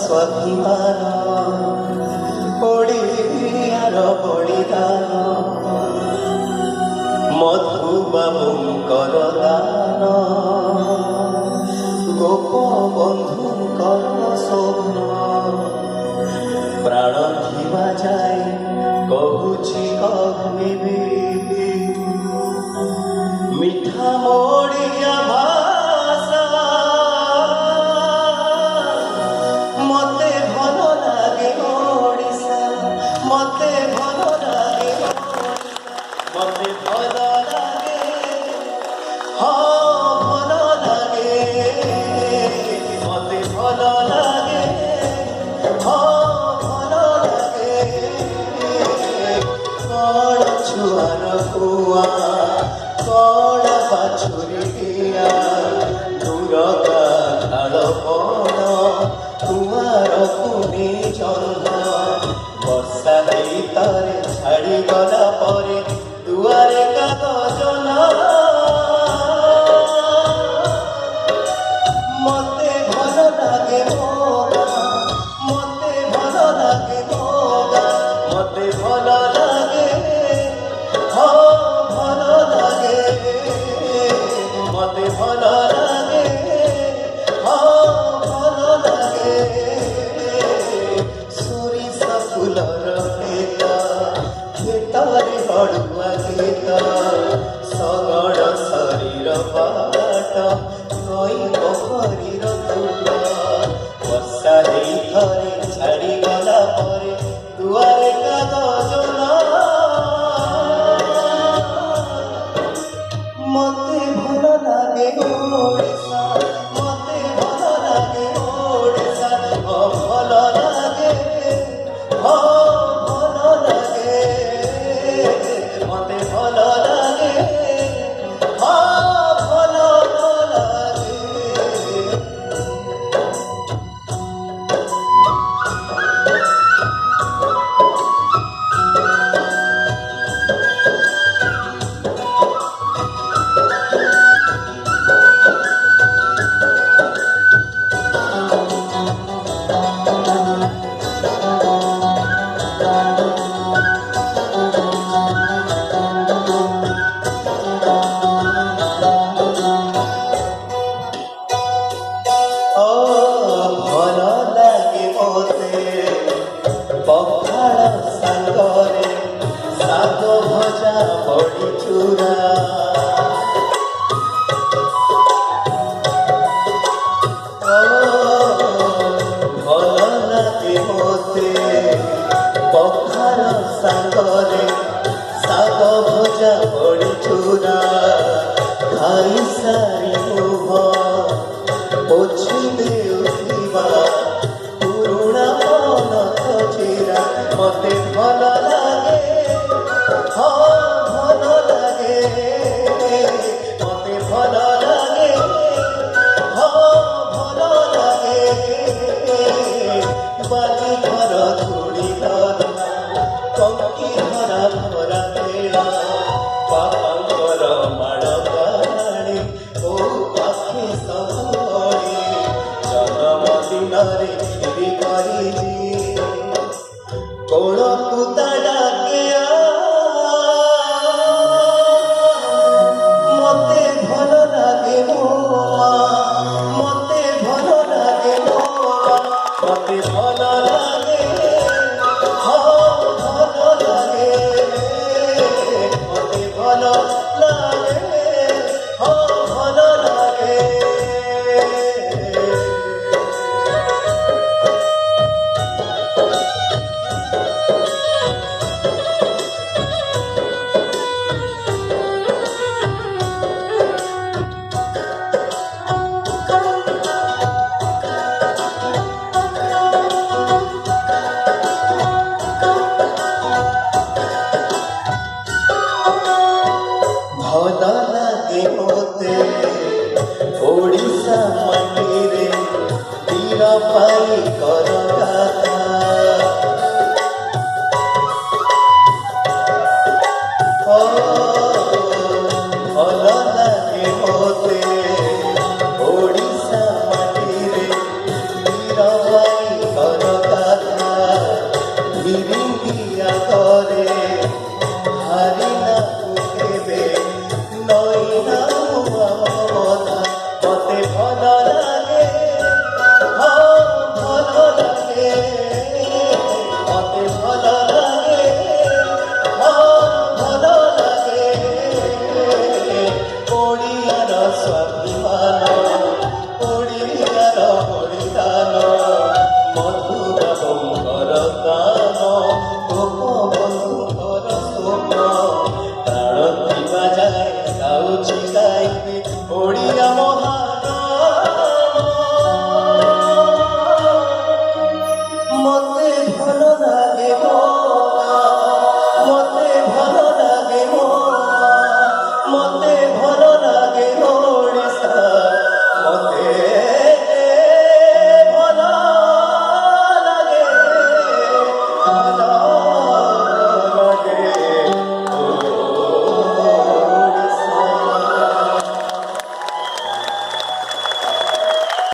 ସ୍ୱାଭିମାନ ଓଡ଼ିଆର ବଳିଦାନ ମଧୁବାବୁଙ୍କର ଦାନ ଗୋପବନ୍ଧୁଙ୍କର ସ୍ୱପ୍ନ ପ୍ରାଣ ଥିବା ଯାଏ କହୁଛି କହିବି ମିଠା ଓଡ଼ିଆ ଭାଷା ମତେ ଭଲ ଲାଗେ ଓଡ଼ିଶା ମତେ ଭଲ ଲାଗେ ମତେ ଭଲ ଲାଗେ ହଁ ଭଲ ଲାଗେ ମତେ ଭଲ ଲାଗେ ହଁ ଭଲ ଲାଗେ କଣ ଛୁଆର କୁଆ କଣ ବାଛୁରିଆ ଦୂରକା ଢାଳ ବଣ କୁଆର କୁନି ଜହ୍ନ ବର୍ଷା ଭିତରେ ଛାଡ଼ିଗଲା ପରେ ଦୁଆରେ କାଗଜ ମତେ ଭଲ ଲାଗେ ମୋଗା ମତେ ଭଲ ଲାଗେ ମୋଗା ମତେ ଭଲ ଲାଗେ ହଁ ଭଲ ଲାଗେ ମତେ ଭଲ ଲାଗେ ହଁ ଭଲ ଲାଗେ ସୋରିଷ ଫୁଲର କ୍ଷେତରେ ହଳୁଆ ଗୀତ ଶଗଡ଼ ଶରୀର ବାଟ ନଈ ପୋଖରୀର ତୁଲ ବର୍ଷା ହେଇ ଥରେ ଛାଡ଼ିଗଲା ପରେ ଦୁଆରେ କାଗଜ ମତେ ଭଲ ଲାଗେ ଓଡ଼ିଶା ମତେ ଭଲ ଲାଗେ ଓଡ଼ିଶା ଭଲ ଲାଗେ ହଁ ଭଲ ଲାଗେ ମତେ ଭଲ ଲାଗେ ହଁ ଭଲ ଲାଗେ ଭଲ ଲାଗେ ମତେ ପଖାଳ ସାଙ୍ଗରେ ଶାଗ ଭଜା ବଡ଼ି ଚୁରା ଭଲ ଲାଗେ ମତେ ପଖାଳ ସାଙ୍ଗରେ ଶାଗ ଭଜା ବଡ଼ି ଚୁରା ଖାଇସାରି ମୁହ ପୋଛିଲେ ଉଠିବା ପୁରୁଣା ମନ ଖୋଜିରା ମତେ ଭଲ ଲାଗେ ହଁ ଭଲ ଲାଗେ ମତେ ଭଲ ଲାଗେ ହଁ ଭଲ ଲାଗେ ବାଲି ଘର ଧୂଳି ଧରା କଙ୍କି ଧରା ଭରା ବେଳା ବାପାଙ୍କର ମାଡ଼ ଗାଡ଼ି ଓ ପାଖେ ସବୁବେଳେ ଜନ୍ମଦିନରେ କ୍ଷୀରି କରିଛି କୋଳକୁ ତା ଡାକିଆ ମତେ ଭଲ ଲାଗେ ମୋ ମା ମତେ ଭଲ ଲାଗେ ମୋ ମତେ ଭଲ ଲାଗେ ହଁ ଭଲ ଲାଗେ ମତେ ଭଲ ଲାଗେ ହଁ ଭଲ ଲାଗେ ଭଲ ଲାଗେ ମତେ ଓଡ଼ିଶା ମାଟିରେ ତୀର ପାଇ କର